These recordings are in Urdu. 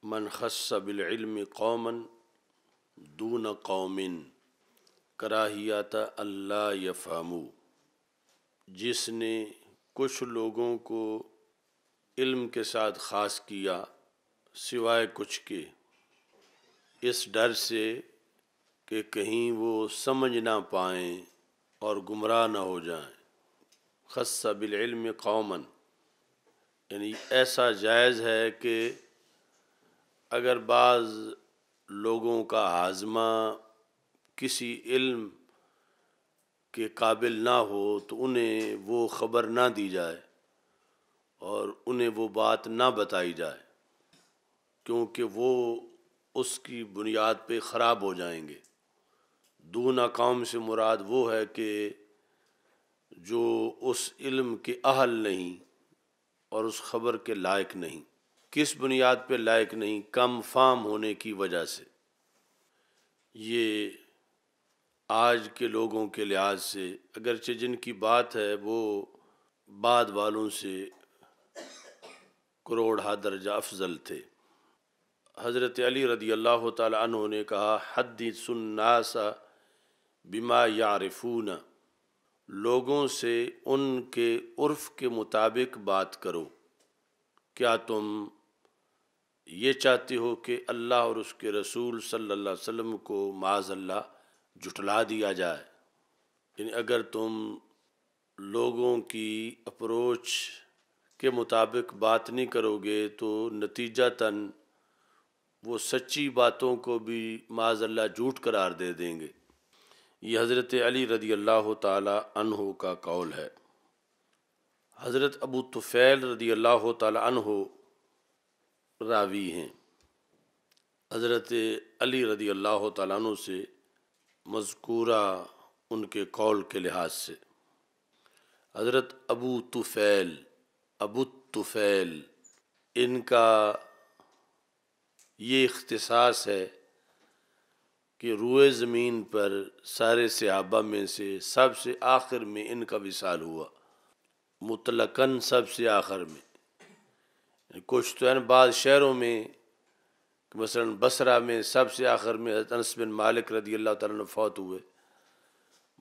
من خص بالعلم قوما دون قوم کراہیت اللہ یفہموا، جس نے کچھ لوگوں کو علم کے ساتھ خاص کیا سوائے کچھ کے، اس ڈر سے کہ کہیں وہ سمجھ نہ پائیں اور گمراہ نہ ہو جائیں۔ خص بالعلم قوما یعنی ایسا جائز ہے کہ اگر بعض لوگوں کا ہاضمہ کسی علم کے قابل نہ ہو تو انہیں وہ خبر نہ دی جائے اور انہیں وہ بات نہ بتائی جائے، کیونکہ وہ اس کی بنیاد پہ خراب ہو جائیں گے۔ دون قوم سے مراد وہ ہے کہ جو اس علم کے اہل نہیں اور اس خبر کے لائق نہیں۔ کس بنیاد پہ لائق نہیں؟ کم فہم ہونے کی وجہ سے۔ یہ آج کے لوگوں کے لحاظ سے اگرچہ جن کی بات ہے وہ بعد والوں سے کروڑہ درجہ افضل تھے۔ حضرت علی رضی اللہ تعالی عنہ نے کہا حدث الناس بما یعرفون، لوگوں سے ان کے عرف کے مطابق بات کرو۔ کیا تم یہ چاہتے ہو کہ اللہ اور اس کے رسول صلی اللہ علیہ وسلم کو معاذ اللہ جھٹلا دیا جائے؟ یعنی اگر تم لوگوں کی اپروچ کے مطابق بات نہیں کرو گے تو نتیجتاً وہ سچی باتوں کو بھی معاذ اللہ جھوٹ قرار دے دیں گے۔ یہ حضرت علی رضی اللہ تعالی عنہ کا قول ہے۔ حضرت ابو طفیل رضی اللہ تعالی عنہ راوی ہیں حضرت علی رضی اللہ تعالیٰ عنہ سے مذکورہ ان کے قول کے لحاظ سے۔ حضرت ابو طفیل ان کا یہ اختصاص ہے کہ روئے زمین پر سارے صحابہ میں سے سب سے آخر میں ان کا وصال ہوا، مطلقاً سب سے آخر میں۔ کچھ تو ہے بعض شہروں میں مثلا بصرہ میں سب سے آخر میں حضرت انس بن مالک رضی اللہ تعالیٰ عنہ فوت ہوئے۔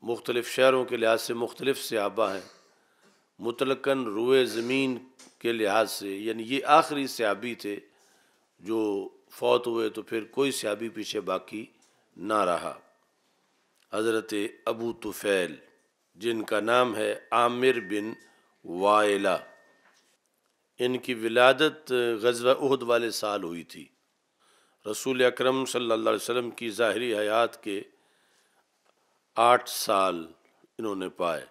مختلف شہروں کے لحاظ سے مختلف صحابہ ہیں، مطلقاً روئے زمین کے لحاظ سے یعنی یہ آخری صحابی تھے جو فوت ہوئے، تو پھر کوئی صحابی پیچھے باقی نہ رہا۔ حضرت ابو طفیل جن کا نام ہے عامر بن وائلہ، ان کی ولادت غزوہ احد والے سال ہوئی تھی۔ رسول اکرم صلی اللہ علیہ وسلم کی ظاہری حیات کے 8 سال انہوں نے پائے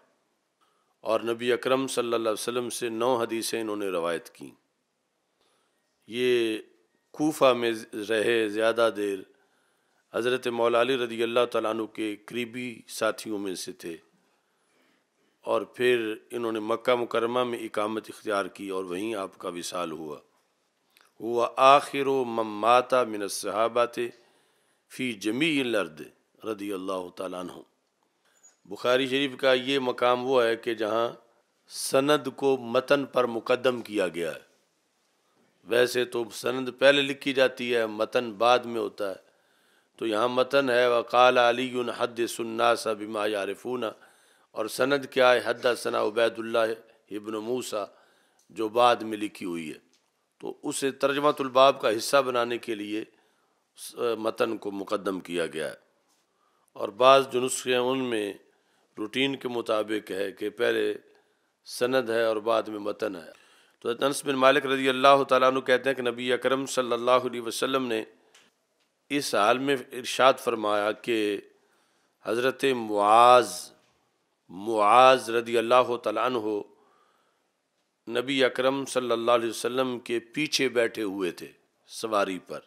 اور نبی اکرم صلی اللہ علیہ وسلم سے 9 حدیثیں انہوں نے روایت کیں۔ یہ کوفہ میں رہے زیادہ دیر، حضرت مولا علی رضی اللہ تعالیٰ عنہ کے قریبی ساتھیوں میں سے تھے، اور پھر انہوں نے مکہ مکرمہ میں اقامت اختیار کی اور وہیں آپ کا وصال ہوا۔ ہوا آخر من مات من الصحابۃ فی جمیع الارض رضی اللہ تعالیٰ عنہ۔ بخاری شریف کا یہ مقام وہ ہے کہ جہاں سند کو متن پر مقدم کیا گیا ہے۔ ویسے تو سند پہلے لکھی جاتی ہے، متن بعد میں ہوتا ہے، تو یہاں متن ہے وقال علی حدث الناس بما یعرفون، اور سند کیا ہے حدثنا عبید اللہ ابن موسیٰ جو بعد میں لکھی ہوئی ہے۔ تو اسے ترجمۃ الباب کا حصہ بنانے کے لیے متن کو مقدم کیا گیا ہے، اور بعض جو نسخے ہیں ان میں روٹین کے مطابق ہے کہ پہلے سند ہے اور بعد میں متن ہے۔ تو انس بن مالک رضی اللہ تعالیٰ عنہ کہتے ہیں کہ نبی اکرم صلی اللہ علیہ وسلم نے اس حال میں ارشاد فرمایا کہ حضرت معاذ رضی اللہ تعالیٰ عنہ نبی اکرم صلی اللہ علیہ وسلم کے پیچھے بیٹھے ہوئے تھے سواری پر۔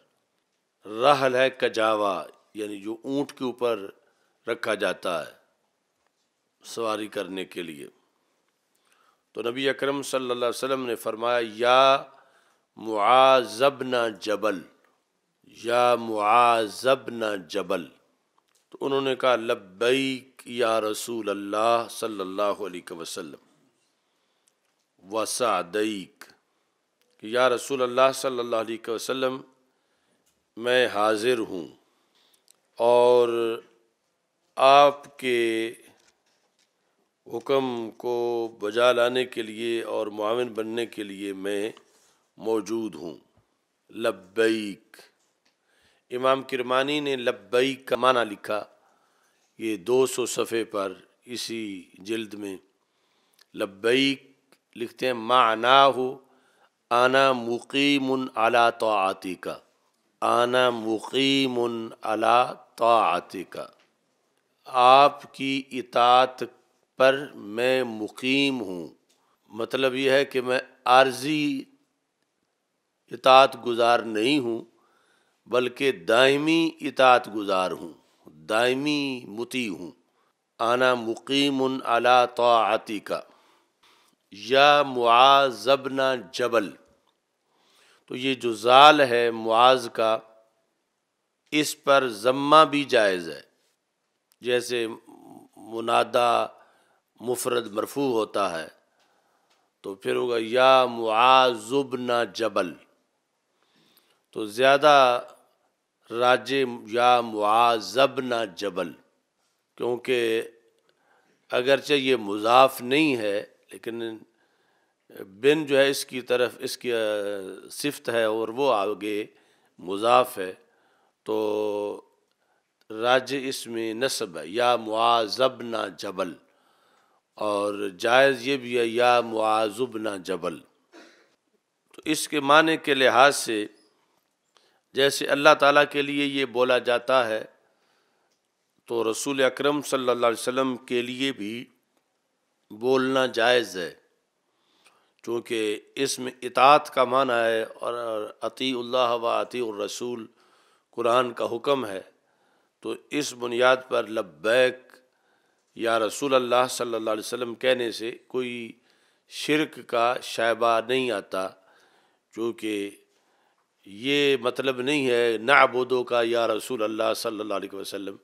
رحل ہے کجاوا یعنی جو اونٹ کے اوپر رکھا جاتا ہے سواری کرنے کے لیے۔ تو نبی اکرم صلی اللہ علیہ وسلم نے فرمایا یا معاذ بن جبل، یا معاذ بن جبل، تو انہوں نے کہا لبیک یا رسول اللہ صلی اللہ علیہ وسلم وسعدیک، کہ یا رسول اللہ صلی اللہ علیہ وسلم میں حاضر ہوں اور آپ کے حکم کو بجا لانے کے لیے اور معاون بننے کے لیے میں موجود ہوں۔ لبیک، امام کرمانی نے لبیک کا معنی لکھا، یہ 200 صفحے پر اسی جلد میں۔ لبیک لکھتے ہیں معناہ انا مقیم علی طاعتک، انا مقیم علی طاعتک، آپ کی اطاعت پر میں مقیم ہوں۔ مطلب یہ ہے کہ میں عارضی اطاعت گزار نہیں ہوں بلکہ دائمی اطاعت گزار ہوں، دائمی مطیع ہوں۔ انا مقیم علی طاعتک یا معاذ بن جبل، تو یہ جو زال ہے معاذ کا، اس پر ضمہ بھی جائز ہے، جیسے منادا مفرد مرفوع ہوتا ہے تو پھر ہوگا یا معاذ بن جبل، تو زیادہ راجح یا معاذ بن جبل، کیونکہ اگرچہ یہ مضاف نہیں ہے لیکن بن جو ہے اس کی طرف اس کی صفت ہے اور وہ آگے مضاف ہے، تو راجح اس میں نصب ہے یا معاذ بن جبل، اور جائز یہ بھی ہے یا معاذ بن جبل۔ تو اس کے معنی کے لحاظ سے جیسے اللہ تعالیٰ کے لیے یہ بولا جاتا ہے تو رسول اکرم صلی اللہ علیہ وسلم کے لیے بھی بولنا جائز ہے، چونکہ اس میں اطاعت کا معنی ہے اور اطیع اللہ و اطیع الرسول قرآن کا حکم ہے، تو اس بنیاد پر لبیک یا رسول اللہ صلی اللہ علیہ وسلم کہنے سے کوئی شرک کا شائبہ نہیں آتا، چونکہ یہ مطلب نہیں ہے نعبدو کا یا رسول اللہ صلی اللہ علیہ وسلم،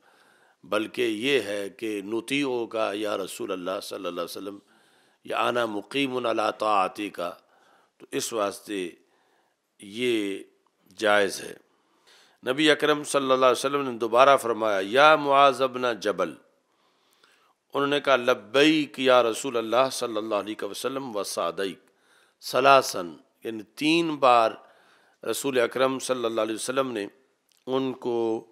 بلکہ یہ ہے کہ نطیعو کا یا رسول اللہ صلی اللہ علیہ وسلم، یا انا مقیم علی طاعتی کا، تو اس واسطے یہ جائز ہے۔ نبی اکرم صلی اللہ علیہ وسلم نے دوبارہ فرمایا یا معاذ بن جبل، انہوں نے کہا لبیک یا رسول اللہ صلی اللہ علیہ وسلم وسعدیک ثلاثاً، یعنی 3 بار رسول اکرم صلی اللہ علیہ وسلم نے ان کو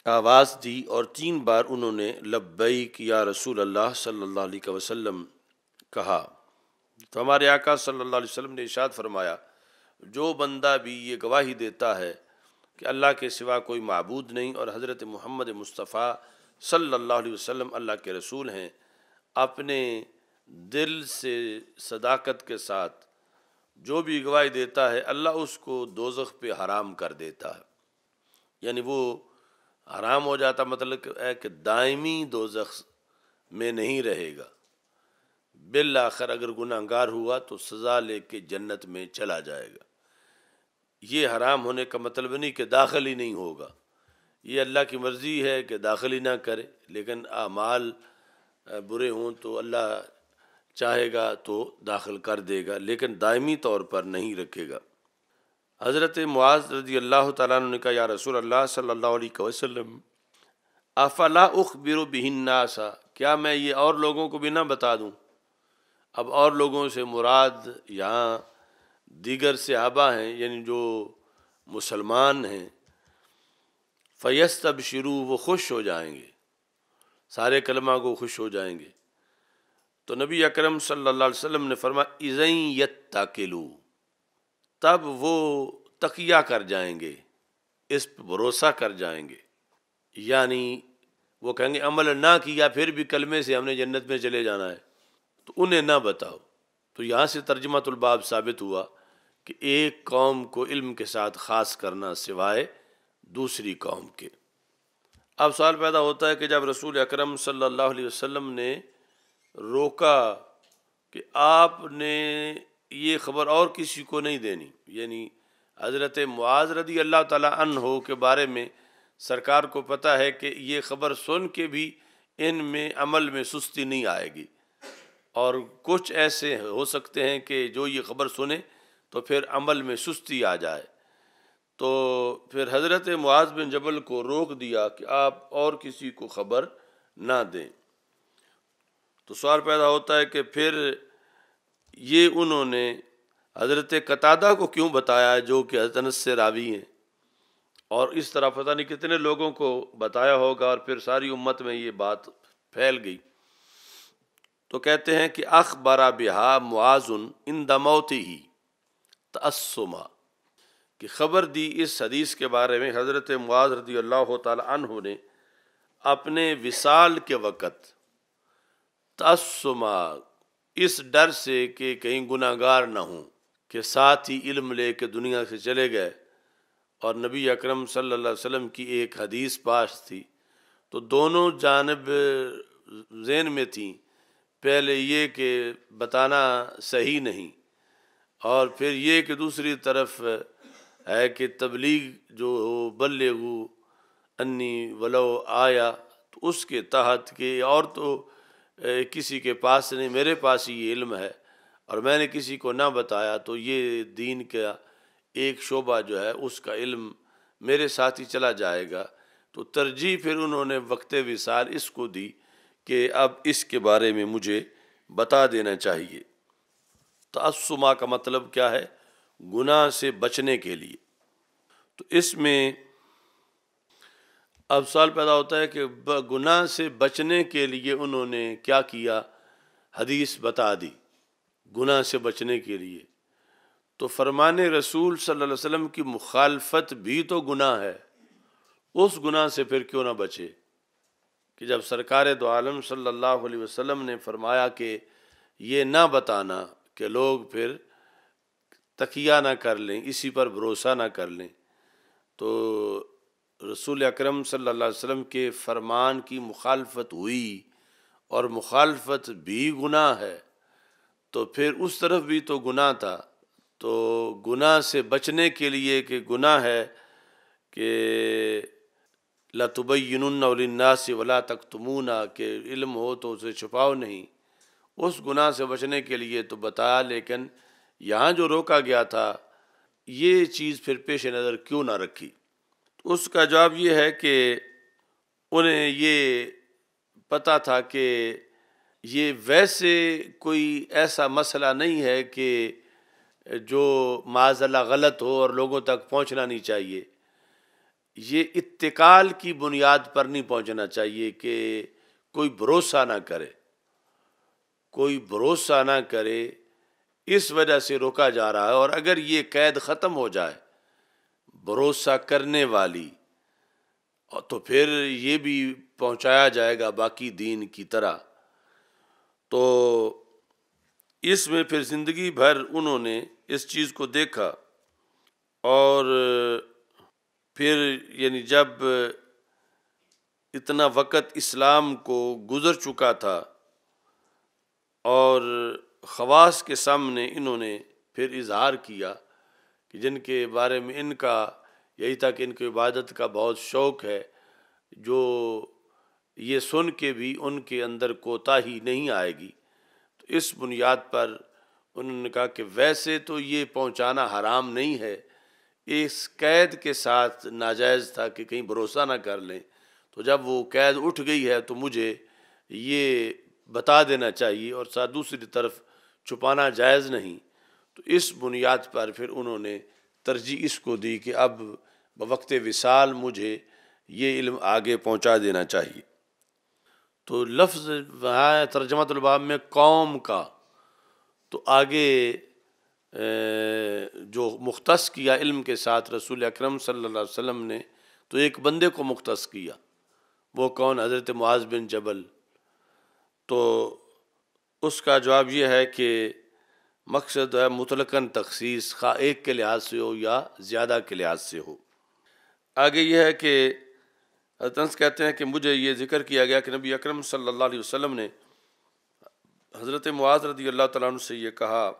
آواز دی اور 3 بار انہوں نے لبیک یا رسول اللہ صلی اللہ علیہ وسلم کہا۔ تو ہمارے آقا صلی اللہ علیہ وسلم نے ارشاد فرمایا جو بندہ بھی یہ گواہی دیتا ہے کہ اللہ کے سوا کوئی معبود نہیں اور حضرت محمد مصطفیٰ صلی اللہ علیہ وسلم اللہ کے رسول ہیں، اپنے دل سے صداقت کے ساتھ جو بھی گواہی دیتا ہے اللہ اس کو دوزخ پہ حرام کر دیتا ہے، یعنی وہ حرام ہو جاتا، مطلب ہے کہ دائمی دوزخ میں نہیں رہے گا، بالآخر اگر گناہ گار ہوا تو سزا لے کے جنت میں چلا جائے گا۔ یہ حرام ہونے کا مطلب نہیں کہ داخل ہی نہیں ہوگا، یہ اللہ کی مرضی ہے کہ داخل ہی نہ کرے، لیکن اعمال برے ہوں تو اللہ چاہے گا تو داخل کر دے گا، لیکن دائمی طور پر نہیں رکھے گا۔ حضرت معاذ رضی اللہ تعالیٰ عنہ نے کہا یا رسول اللہ صلی اللہ علیہ وسلم افلا اخبر بہ الناس، کیا میں یہ اور لوگوں کو بھی نہ بتا دوں؟ اب اور لوگوں سے مراد یہاں دیگر صحابہ ہیں، یعنی جو مسلمان ہیں، فیستبشروا، وہ خوش ہو جائیں گے، سارے کلمہ کو خوش ہو جائیں گے۔ تو نبی اکرم صلی اللہ علیہ وسلم نے فرمایا اذن یتکلوا، تب وہ تقیہ کر جائیں گے، اس پہ بھروسہ کر جائیں گے، یعنی وہ کہیں گے عمل نہ کیا پھر بھی کلمے سے ہم نے جنت میں چلے جانا ہے، تو انہیں نہ بتاؤ۔ تو یہاں سے ترجمۃ الباب ثابت ہوا کہ ایک قوم کو علم کے ساتھ خاص کرنا سوائے دوسری قوم کے۔ اب سوال پیدا ہوتا ہے کہ جب رسول اکرم صلی اللہ علیہ وسلم نے روکا کہ آپ نے یہ خبر اور کسی کو نہیں دینی، یعنی حضرت معاذ رضی اللہ تعالیٰ عنہ کے بارے میں سرکار کو پتہ ہے کہ یہ خبر سن کے بھی ان میں عمل میں سستی نہیں آئے گی، اور کچھ ایسے ہو سکتے ہیں کہ جو یہ خبر سنیں تو پھر عمل میں سستی آ جائے، تو پھر حضرت معاذ بن جبل کو روک دیا کہ آپ اور کسی کو خبر نہ دیں۔ تو سوال پیدا ہوتا ہے کہ پھر یہ انہوں نے حضرت قتادہ کو کیوں بتایا جو کہ حضرت انس سے راوی ہیں، اور اس طرح پتہ نہیں کتنے لوگوں کو بتایا ہوگا، اور پھر ساری امت میں یہ بات پھیل گئی۔ تو کہتے ہیں کہ اخبر بہا معاذ عند موتہ تأسما، کہ خبر دی اس حدیث کے بارے میں حضرت معاذ رضی اللہ تعالی عنہ نے اپنے وصال کے وقت، تأسما اس ڈر سے کہ کہیں گناہ گار نہ ہوں، کہ ساتھ ہی علم لے کے دنیا سے چلے گئے، اور نبی اکرم صلی اللہ علیہ وسلم کی ایک حدیث پاس تھی، تو دونوں جانب ذہن میں تھیں، پہلے یہ کہ بتانا صحیح نہیں، اور پھر یہ کہ دوسری طرف ہے کہ تبلیغ جو ہو بلغوا انی ولو آیا، تو اس کے تحت کہ اور تو کسی کے پاس نہیں، میرے پاس ہی یہ علم ہے اور میں نے کسی کو نہ بتایا، تو یہ دین کا ایک شعبہ جو ہے اس کا علم میرے ساتھ ہی چلا جائے گا۔ تو ترجیح پھر انہوں نے وقت وصال اس کو دی کہ اب اس کے بارے میں مجھے بتا دینا چاہیے۔ تعصمہ کا مطلب کیا ہے؟ گناہ سے بچنے کے لیے۔ تو اس میں اب سوال پیدا ہوتا ہے کہ گناہ سے بچنے کے لیے انہوں نے کیا کیا؟ حدیث بتا دی گناہ سے بچنے کے لیے۔ تو فرمان رسول صلی اللہ علیہ وسلم کی مخالفت بھی تو گناہ ہے، اس گناہ سے پھر کیوں نہ بچے؟ کہ جب سرکار دو عالم صلی اللہ علیہ وسلم نے فرمایا کہ یہ نہ بتانا کہ لوگ پھر تکیہ نہ کر لیں، اسی پر بھروسہ نہ کر لیں، تو رسول اکرم صلی اللہ علیہ وسلم کے فرمان کی مخالفت ہوئی، اور مخالفت بھی گناہ ہے، تو پھر اس طرف بھی تو گناہ تھا۔ تو گناہ سے بچنے کے لیے کہ گناہ ہے کہ لَتُبَيِّنُنَّ لِلنَّاسِ وَلَا تَكْتُمُونَ، کہ علم ہو تو اسے چھپاؤ نہیں، اس گناہ سے بچنے کے لیے تو بتایا، لیکن یہاں جو روکا گیا تھا یہ چیز پھر پیش نظر کیوں نہ رکھی؟ اس کا جواب یہ ہے کہ انہیں یہ پتہ تھا کہ یہ ویسے کوئی ایسا مسئلہ نہیں ہے کہ جو معاذ اللہ غلط ہو اور لوگوں تک پہنچنا نہیں چاہیے، یہ اتکال کی بنیاد پر نہیں پہنچنا چاہیے کہ کوئی بھروسہ نہ کرے، کوئی بھروسہ نہ کرے، اس وجہ سے روکا جا رہا ہے۔ اور اگر یہ قید ختم ہو جائے بھروسہ کرنے والی، تو پھر یہ بھی پہنچایا جائے گا باقی دین کی طرح۔ تو اس میں پھر زندگی بھر انہوں نے اس چیز کو دیکھا، اور پھر یعنی جب اتنا وقت اسلام کو گزر چکا تھا اور خواص کے سامنے انہوں نے پھر اظہار کیا کہ جن کے بارے میں ان کا یہی تھا کہ ان کو عبادت کا بہت شوق ہے، جو یہ سن کے بھی ان کے اندر کوتاہی نہیں آئے گی، تو اس بنیاد پر انہوں نے کہا کہ ویسے تو یہ پہنچانا حرام نہیں ہے، اس قید کے ساتھ ناجائز تھا کہ کہیں بھروسہ نہ کر لیں، تو جب وہ قید اٹھ گئی ہے تو مجھے یہ بتا دینا چاہیے، اور ساتھ دوسری طرف چھپانا جائز نہیں۔ تو اس بنیاد پر پھر انہوں نے ترجیح اس کو دی کہ اب بوقت وصال مجھے یہ علم آگے پہنچا دینا چاہیے۔ تو لفظ وہاں ترجمہ الباب میں قوم کا، تو آگے جو مختص کیا علم کے ساتھ رسول اکرم صلی اللہ علیہ وسلم نے، تو ایک بندے کو مختص کیا، وہ کون؟ حضرت معاذ بن جبل۔ تو اس کا جواب یہ ہے کہ مقصد ہے مطلقاً تخصیص، خواہ ایک کے لحاظ سے ہو یا زیادہ کے لحاظ سے ہو۔ آگے یہ ہے کہ حضرت انس کہتے ہیں کہ مجھے یہ ذکر کیا گیا کہ نبی اکرم صلی اللہ علیہ وسلم نے حضرت معاذ رضی اللہ تعالیٰ عنہ سے یہ کہا،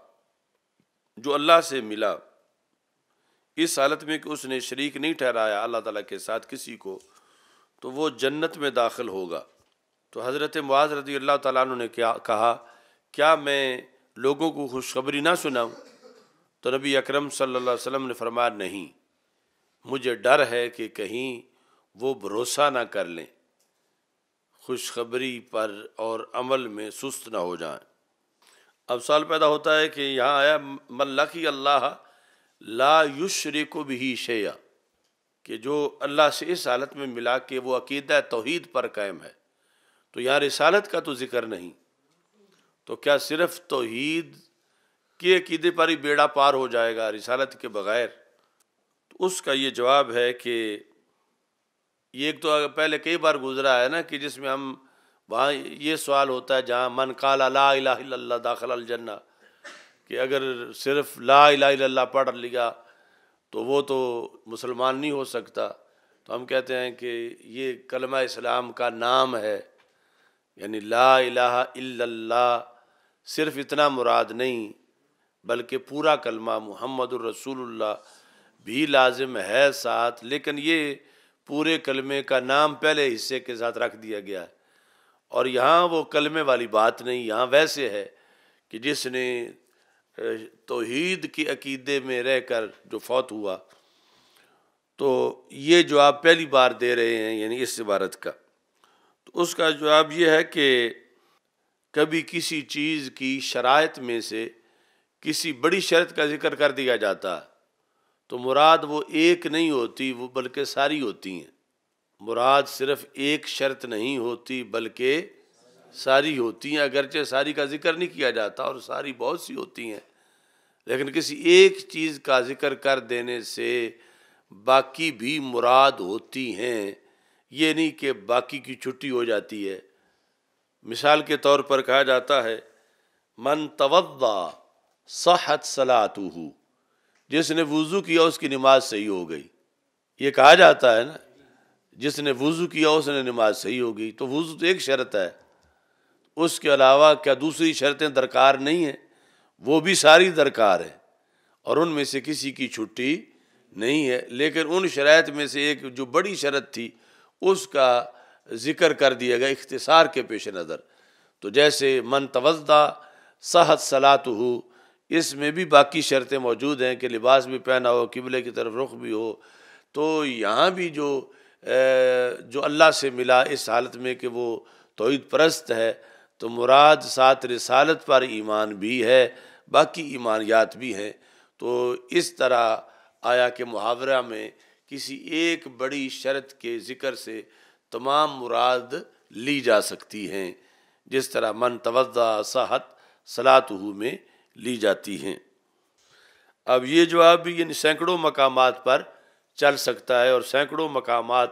جو اللہ سے ملا اس حالت میں کہ اس نے شریک نہیں ٹھہرایا اللہ تعالیٰ کے ساتھ کسی کو، تو وہ جنت میں داخل ہوگا۔ تو حضرت معاذ رضی اللہ تعالیٰ عنہ نے کہا، کیا میں لوگوں کو خوشخبری نہ سناؤں؟ تو نبی اکرم صلی اللہ علیہ وسلم نے فرمایا، نہیں، مجھے ڈر ہے کہ کہیں وہ بھروسہ نہ کر لیں، خوشخبری پر اور عمل میں سست نہ ہو جائیں۔ اب سوال پیدا ہوتا ہے کہ یہاں آیا من لقی اللہ لا یشرک بہ شیئا، کہ جو اللہ سے اس حالت میں ملا کہ وہ عقیدہ توحید پر قائم ہے، تو یہاں رسالت کا تو ذکر نہیں، تو کیا صرف توحید کے عقیدے پر ہی بیڑا پار ہو جائے گا رسالت کے بغیر؟ تو اس کا یہ جواب ہے کہ یہ ایک تو پہلے کئی بار گزرا ہے نا کہ جس میں ہم وہاں یہ سوال ہوتا ہے جہاں من قال لا الہ الا اللہ داخل الجنہ، کہ اگر صرف لا الہ الا اللہ پڑھ لیا تو وہ تو مسلمان نہیں ہو سکتا، تو ہم کہتے ہیں کہ یہ کلمہ اسلام کا نام ہے، یعنی لا الہ الا اللہ صرف اتنا مراد نہیں بلکہ پورا کلمہ محمد الرسول اللہ بھی لازم ہے ساتھ، لیکن یہ پورے کلمے کا نام پہلے حصے کے ساتھ رکھ دیا گیا ہے، اور یہاں وہ کلمے والی بات نہیں، یہاں ویسے ہے کہ جس نے توحید کی عقیدے میں رہ کر جو فوت ہوا، تو یہ جواب پہلی بار دے رہے ہیں یعنی اس عبارت کا۔ تو اس کا جواب یہ ہے کہ کبھی کسی چیز کی شرائط میں سے کسی بڑی شرط کا ذکر کر دیا جاتا ہے تو مراد وہ ایک نہیں ہوتی، وہ بلکہ ساری ہوتی ہیں۔ مراد صرف ایک شرط نہیں ہوتی بلکہ ساری ہوتی ہیں، اگرچہ ساری کا ذکر نہیں کیا جاتا اور ساری بہت سی ہوتی ہیں، لیکن کسی ایک چیز کا ذکر کر دینے سے باقی بھی مراد ہوتی ہیں، یہ نہیں کہ باقی کی چھٹی ہو جاتی ہے۔ مثال کے طور پر کہا جاتا ہے من توضا صحت صلاتہ، جس نے وضو کیا اس کی نماز صحیح ہو گئی، یہ کہا جاتا ہے نا، جس نے وضو کیا اس نے نماز صحیح ہو گئی، تو وضو تو ایک شرط ہے، اس کے علاوہ کیا دوسری شرطیں درکار نہیں ہیں؟ وہ بھی ساری درکار ہیں اور ان میں سے کسی کی چھٹی نہیں ہے، لیکن ان شرائط میں سے ایک جو بڑی شرط تھی اس کا ذکر کر دیا گیا اختصار کے پیش نظر۔ تو جیسے من توضا صحت صلاتہ، اس میں بھی باقی شرطیں موجود ہیں کہ لباس بھی پہنا ہو، قبلے کی طرف رخ بھی ہو، تو یہاں بھی جو اللہ سے ملا اس حالت میں کہ وہ توحید پرست ہے، تو مراد ساتھ رسالت پر ایمان بھی ہے، باقی ایمانیات بھی ہیں۔ تو اس طرح آیا کہ محاورہ میں کسی ایک بڑی شرط کے ذکر سے تمام مراد لی جا سکتی ہیں، جس طرح من توضا صحت صلاتہ میں لی جاتی ہیں۔ اب یہ جواب بھی یعنی سینکڑوں مقامات پر چل سکتا ہے، اور سینکڑوں مقامات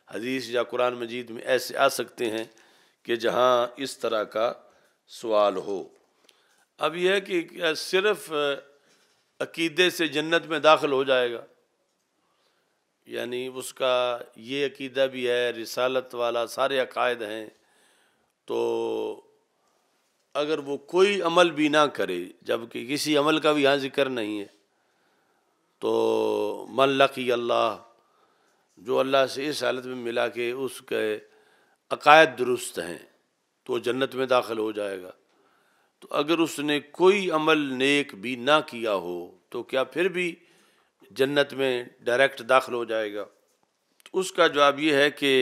حدیث یا قرآن مجید میں ایسے آ سکتے ہیں کہ جہاں اس طرح کا سوال ہو۔ اب یہ ہے کہ کیا صرف عقیدے سے جنت میں داخل ہو جائے گا؟ یعنی اس کا یہ عقیدہ بھی ہے، رسالت والا سارے عقائد ہیں، تو اگر وہ کوئی عمل بھی نہ کرے، جبکہ کسی عمل کا بھی یہاں ذکر نہیں ہے، تو من لقی اللہ، جو اللہ سے اس حالت میں ملا کہ اس کے عقائد درست ہیں، تو جنت میں داخل ہو جائے گا۔ تو اگر اس نے کوئی عمل نیک بھی نہ کیا ہو تو کیا پھر بھی جنت میں ڈائریکٹ داخل ہو جائے گا؟ تو اس کا جواب یہ ہے کہ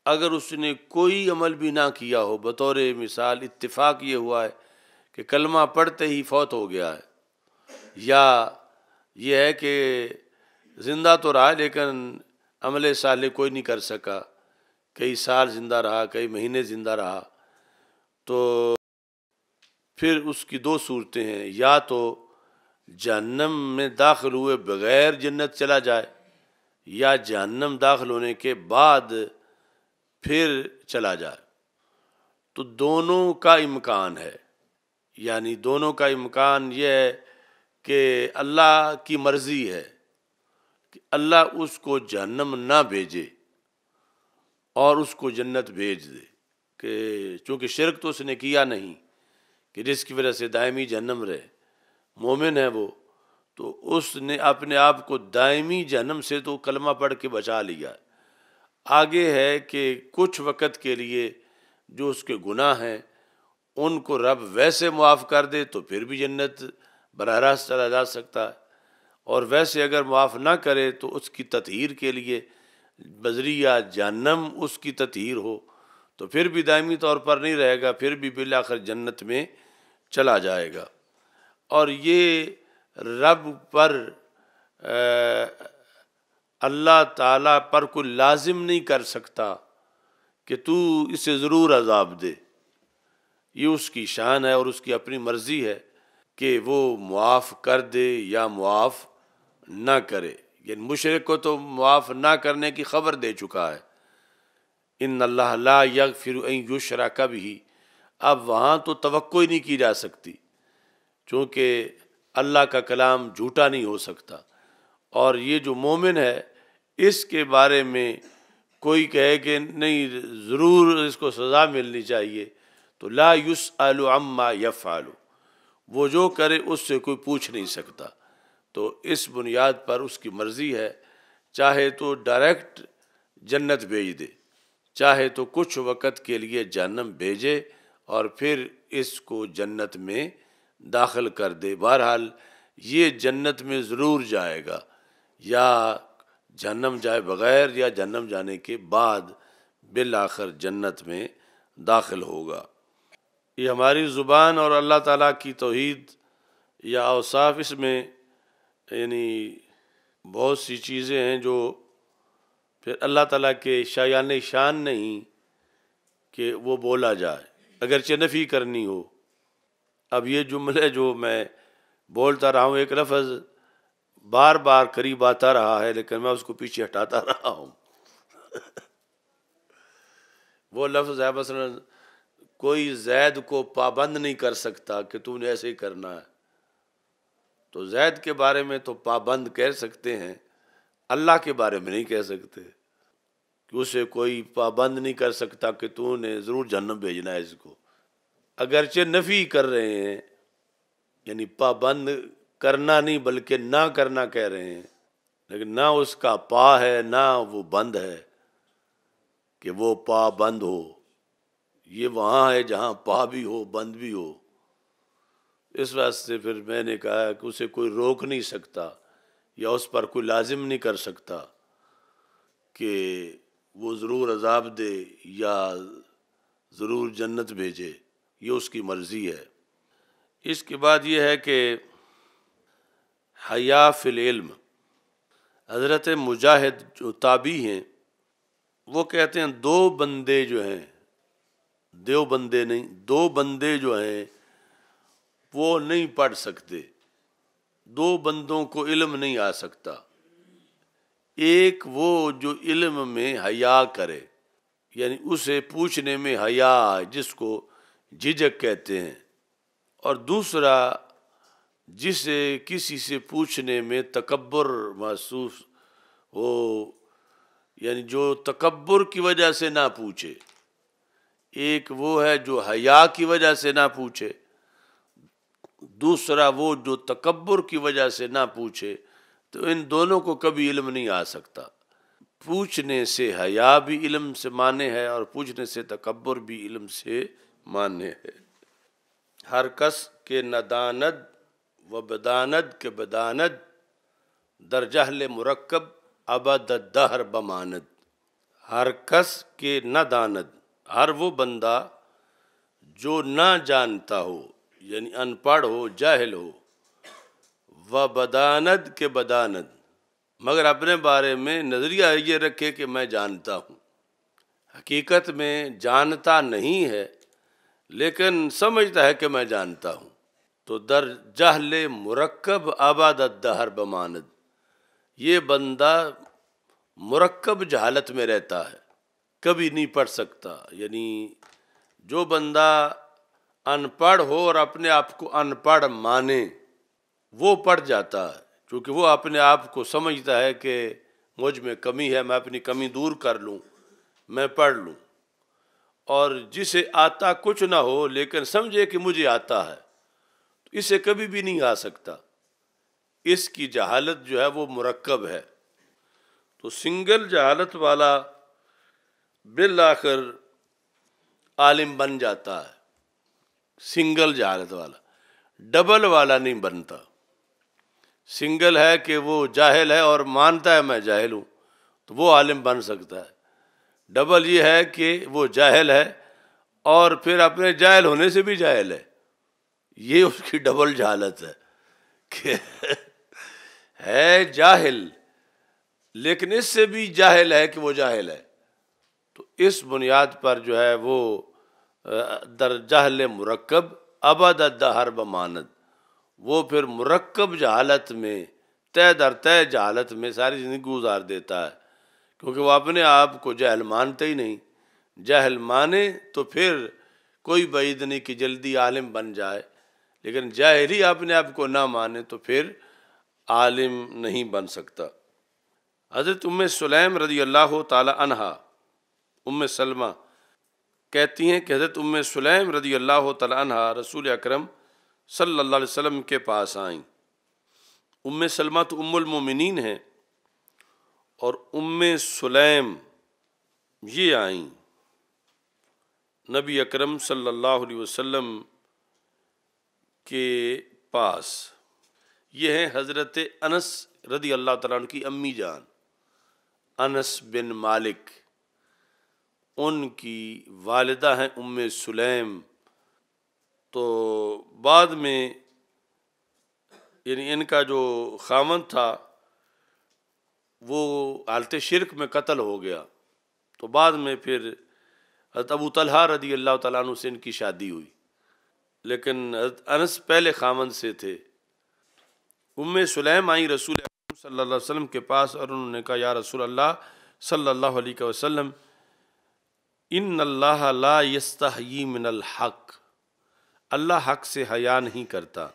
اگر اس نے کوئی عمل بھی نہ کیا ہو، بطور مثال اتفاق یہ ہوا ہے کہ کلمہ پڑھتے ہی فوت ہو گیا ہے، یا یہ ہے کہ زندہ تو رہا لیکن عمل صالح کوئی نہیں کر سکا، کئی سال زندہ رہا، کئی مہینے زندہ رہا، تو پھر اس کی دو صورتیں ہیں، یا تو جہنم میں داخل ہوئے بغیر جنت چلا جائے، یا جہنم داخل ہونے کے بعد پھر چلا جائے۔ تو دونوں کا امکان ہے، یعنی دونوں کا امکان یہ ہے کہ اللہ کی مرضی ہے کہ اللہ اس کو جہنم نہ بھیجے اور اس کو جنت بھیج دے، کہ چونکہ شرک تو اس نے کیا نہیں کہ جس کی وجہ سے دائمی جہنم رہے، مومن ہے وہ، تو اس نے اپنے آپ کو دائمی جہنم سے تو کلمہ پڑھ کے بچا لیا۔ آگے ہے کہ کچھ وقت کے لیے جو اس کے گناہ ہیں ان کو رب ویسے معاف کر دے تو پھر بھی جنت براہ راست چلا جا سکتا ہے، اور ویسے اگر معاف نہ کرے تو اس کی تطہیر کے لیے بذریعہ جہنم اس کی تطہیر ہو تو پھر بھی دائمی طور پر نہیں رہے گا، پھر بھی بالآخر جنت میں چلا جائے گا۔ اور یہ رب پر اللہ تعالیٰ پر کوئی لازم نہیں کر سکتا کہ تو اسے ضرور عذاب دے، یہ اس کی شان ہے اور اس کی اپنی مرضی ہے کہ وہ معاف کر دے یا معاف نہ کرے۔ یعنی مشرک کو تو معاف نہ کرنے کی خبر دے چکا ہے، ان اللہ لا یغفر ان یشرک بہ، اب وہاں تو توقع ہی نہیں کی جا سکتی چونکہ اللہ کا کلام جھوٹا نہیں ہو سکتا۔ اور یہ جو مومن ہے اس کے بارے میں کوئی کہے کہ نہیں ضرور اس کو سزا ملنی چاہیے تو لا یسأل عما یفعل، وہ جو کرے اس سے کوئی پوچھ نہیں سکتا۔ تو اس بنیاد پر اس کی مرضی ہے، چاہے تو ڈائریکٹ جنت بھیج دے، چاہے تو کچھ وقت کے لیے جہنم بھیجے اور پھر اس کو جنت میں داخل کر دے۔ بہرحال یہ جنت میں ضرور جائے گا، یا جہنم جائے بغیر یا جہنم جانے کے بعد بالآخر جنت میں داخل ہوگا۔ یہ ہماری زبان اور اللہ تعالیٰ کی توحید یا اوصاف، اس میں یعنی بہت سی چیزیں ہیں جو پھر اللہ تعالیٰ کے شایان شان نہیں کہ وہ بولا جائے اگرچہ نفی کرنی ہو۔ اب یہ جملے جو میں بولتا رہا ہوں، ایک لفظ بار بار قریب آتا رہا ہے لیکن میں اس کو پیچھے ہٹاتا رہا ہوں۔ وہ لفظ ہے مثلا کوئی زید کو پابند نہیں کر سکتا کہ تو نے ایسے ہی کرنا ہے، تو زید کے بارے میں تو پابند کہہ سکتے ہیں، اللہ کے بارے میں نہیں کہہ سکتے کہ اسے کوئی پابند نہیں کر سکتا کہ تو نے ضرور جہنم بھیجنا ہے اس کو، اگرچہ نفی کر رہے ہیں، یعنی پابند کرنا نہیں بلکہ نہ کرنا کہہ رہے ہیں، لیکن نہ اس کا پا ہے نہ وہ بند ہے کہ وہ پا بند ہو، یہ وہاں ہے جہاں پا بھی ہو بند بھی ہو۔ اس واسطے پھر میں نے کہا کہ اسے کوئی روک نہیں سکتا یا اس پر کوئی لازم نہیں کر سکتا کہ وہ ضرور عذاب دے یا ضرور جنت بھیجے، یہ اس کی مرضی ہے۔ اس کے بعد یہ ہے کہ حیا فی العلم، حضرت مجاہد جو تابعی ہیں وہ کہتے ہیں دو بندے جو ہیں، دو بندے نہیں، دو بندے جو ہیں وہ نہیں پڑھ سکتے، دو بندوں کو علم نہیں آ سکتا۔ ایک وہ جو علم میں حیا کرے، یعنی اسے پوچھنے میں حیا جس کو جھجک کہتے ہیں، اور دوسرا جسے کسی سے پوچھنے میں تکبر محسوس ہو، یعنی جو تکبر کی وجہ سے نہ پوچھے۔ ایک وہ ہے جو حیا کی وجہ سے نہ پوچھے، دوسرا وہ جو تکبر کی وجہ سے نہ پوچھے، تو ان دونوں کو کبھی علم نہیں آ سکتا۔ پوچھنے سے حیا بھی علم سے مانے ہے اور پوچھنے سے تکبر بھی علم سے مانے ہے۔ ہر کس کے نداند و بداند کے بداند، در جہل مرکب ابد الدہر بماند۔ ہر کس کے نداند، ہر وہ بندہ جو نہ جانتا ہو، یعنی ان پڑھ ہو، جاہل ہو، و بداند کے بداند، مگر اپنے بارے میں نظریہ یہ رکھے کہ میں جانتا ہوں، حقیقت میں جانتا نہیں ہے لیکن سمجھتا ہے کہ میں جانتا ہوں، تو در جہل مرکب آباد الدہر بماند، یہ بندہ مرکب جہالت میں رہتا ہے، کبھی نہیں پڑھ سکتا۔ یعنی جو بندہ ان پڑھ ہو اور اپنے آپ کو ان پڑھ مانے، وہ پڑھ جاتا ہے، چونکہ وہ اپنے آپ کو سمجھتا ہے کہ مجھ میں کمی ہے، میں اپنی کمی دور کر لوں، میں پڑھ لوں۔ اور جسے آتا کچھ نہ ہو لیکن سمجھے کہ مجھے آتا ہے، تو اسے کبھی بھی نہیں آ سکتا، اس کی جہالت جو ہے وہ مرکب ہے۔ تو سنگل جہالت والا بالآخر عالم بن جاتا ہے، سنگل جہالت والا، ڈبل والا نہیں بنتا۔ سنگل ہے کہ وہ جاہل ہے اور مانتا ہے میں جاہل ہوں تو وہ عالم بن سکتا ہے، ڈبل یہ ہے کہ وہ جاہل ہے اور پھر اپنے جاہل ہونے سے بھی جاہل ہے، یہ اس کی ڈبل جہالت ہے کہ ہے جاہل لیکن اس سے بھی جاہل ہے کہ وہ جاہل ہے۔ تو اس بنیاد پر جو ہے وہ در جہل مرکب ابد الدہر بماند، وہ پھر مرکب جہالت میں طے در طے جہالت میں ساری زندگی گزار دیتا ہے، کیونکہ وہ اپنے آپ کو جاہل مانتے ہی نہیں۔ جاہل مانے تو پھر کوئی بعید نہیں کہ جلدی عالم بن جائے، لیکن جاہل ہی اپنے آپ کو نہ مانے تو پھر عالم نہیں بن سکتا۔ حضرت ام سلیم رضی اللہ تعالی عنہا، ام سلمہ کہتی ہیں کہ حضرت ام سلیم رضی اللہ تعالی عنہا رسول اکرم صلی اللہ علیہ وسلم کے پاس آئیں۔ ام سلمہ تو ام المومنین ہیں اور ام سلیم یہ آئیں نبی اکرم صلی اللہ علیہ وسلم کے پاس۔ یہ ہیں حضرت انس رضی اللہ تعالیٰ عنہ کی امی جان، انس بن مالک، ان کی والدہ ہیں ام سلیم۔ تو بعد میں یعنی ان کا جو خاوند تھا وہ حالت شرک میں قتل ہو گیا، تو بعد میں پھر حضرت ابو طلحہ رضی اللہ تعالیٰ عنہ سے ان کی شادی ہوئی، لیکن حضرت انس پہلے خاوند سے تھے۔ ام سلیم آئیں رسول اکرم صلی اللہ علیہ وسلم کے پاس اور انہوں نے کہا یا رسول اللہ صلی اللہ علیہ وسلم ان اللہ لا یستحیی من الحق، اللہ حق سے حیا نہیں کرتا،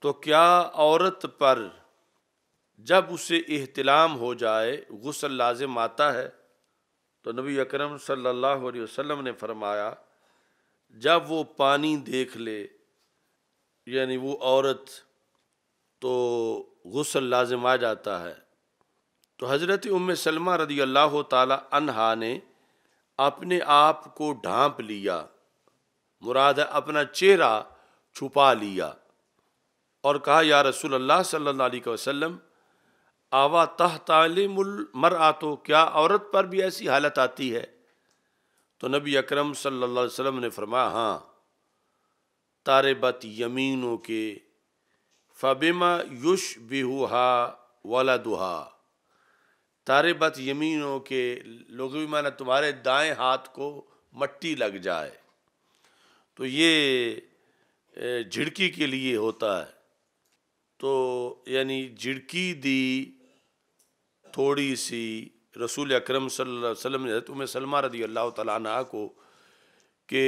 تو کیا عورت پر جب اسے احتلام ہو جائے غسل لازم آتا ہے؟ تو نبی اکرم صلی اللہ علیہ وسلم نے فرمایا جب وہ پانی دیکھ لے یعنی وہ عورت تو غسل لازم آ جاتا ہے۔ تو حضرت ام سلمہ رضی اللہ تعالی عنہا نے اپنے آپ کو ڈھانپ لیا، مراد ہے اپنا چہرہ چھپا لیا، اور کہا یا رسول اللہ صلی اللہ علیہ وسلم آوا تحتلم المرأۃ، کیا عورت پر بھی ایسی حالت آتی ہے؟ تو نبی اکرم صلی اللہ علیہ وسلم نے فرمایا ہاں، تاربت یمینوں کے فبما یشبہھا ولدھا، تاربت یمینوں کے لغوی معنی تمہارے دائیں ہاتھ کو مٹی لگ جائے، تو یہ جھڑکی کے لیے ہوتا ہے، تو یعنی جھڑکی دی تھوڑی سی رسول اکرم صلی اللہ علیہ وسلم نے حضرت ام سلمہ رضی اللہ تعالیٰ عنہ کو کہ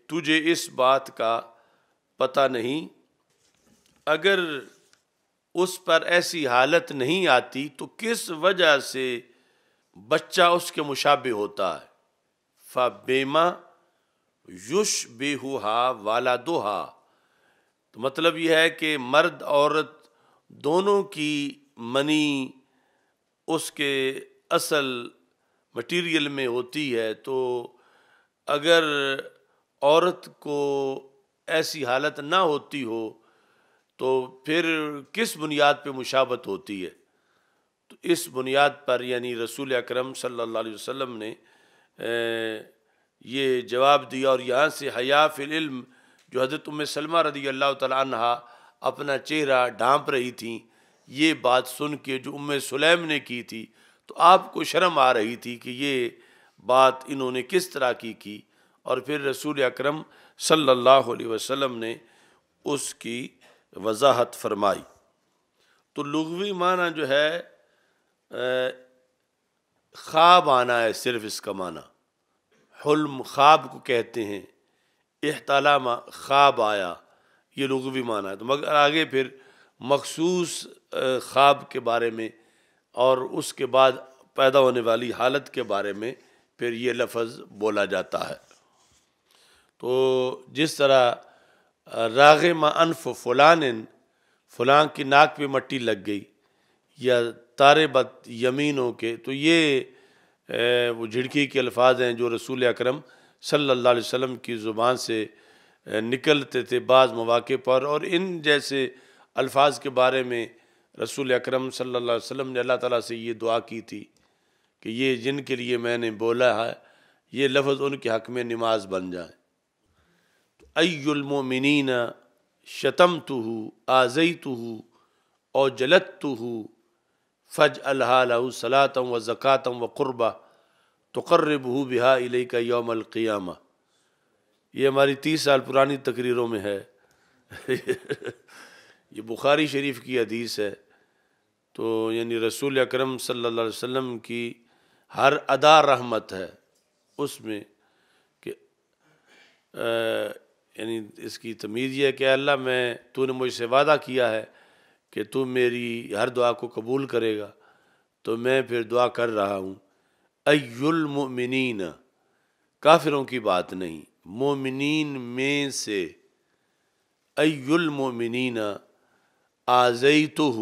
تجھے اس بات کا پتہ نہیں، اگر اس پر ایسی حالت نہیں آتی تو کس وجہ سے بچہ اس کے مشابہ ہوتا ہے؟ فَبِمَا يُشْبِهُهَا وَلَدُهَا، تو مطلب یہ ہے کہ مرد عورت دونوں کی منی اس کے اصل مٹیریل میں ہوتی ہے، تو اگر عورت کو ایسی حالت نہ ہوتی ہو تو پھر کس بنیاد پہ مشابہت ہوتی ہے؟ تو اس بنیاد پر یعنی رسول اکرم صلی اللہ علیہ وسلم نے یہ جواب دیا، اور یہاں سے حیا فی العلم جو حضرت ام سلمہ رضی اللہ تعالی عنہا اپنا چہرہ ڈھانپ رہی تھیں، یہ بات سن کے جو ام سلیم نے کی تھی تو آپ کو شرم آ رہی تھی کہ یہ بات انہوں نے کس طرح کی، اور پھر رسول اکرم صلی اللہ علیہ وسلم نے اس کی وضاحت فرمائی۔ تو لغوی معنی جو ہے خواب آنا ہے، صرف اس کا معنی حلم خواب کو کہتے ہیں، احتلام خواب آیا، یہ لغوی معنی ہے۔ تو مگر آگے پھر مخصوص خواب کے بارے میں اور اس کے بعد پیدا ہونے والی حالت کے بارے میں پھر یہ لفظ بولا جاتا ہے۔ تو جس طرح راغم انف فلان، فلاں کی ناک پہ مٹی لگ گئی، یا تاربت یمینوں کے، تو یہ وہ جھڑکی کے الفاظ ہیں جو رسول اکرم صلی اللہ علیہ وسلم کی زبان سے نکلتے تھے بعض مواقع پر، اور ان جیسے الفاظ کے بارے میں رسول اکرم صلی اللہ علیہ وسلم نے اللہ تعالیٰ سے یہ دعا کی تھی کہ یہ جن کے لیے میں نے بولا ہے یہ لفظ ان کے حق میں نماز بن جائے۔ ای المؤمنین شتمتہ آذیتہ او جلدتہ فاجعلھا لہ صلاۃ و زکاۃ و قربہ تقربہ بہا الیک یوم القیامہ۔ یہ ہماری 30 سال پرانی تقریروں میں ہے یہ بخاری شریف کی حدیث ہے۔ تو یعنی رسول اکرم صلی اللہ علیہ وسلم کی ہر ادا رحمت ہے اس میں کہ یعنی اس کی تمیز یہ ہے کہ اللہ تو نے مجھ سے وعدہ کیا ہے کہ تو میری ہر دعا کو قبول کرے گا، تو میں پھر دعا کر رہا ہوں۔ ای المؤمنین، کافروں کی بات نہیں، مومنین میں سے، ای المؤمنین آذیتہ،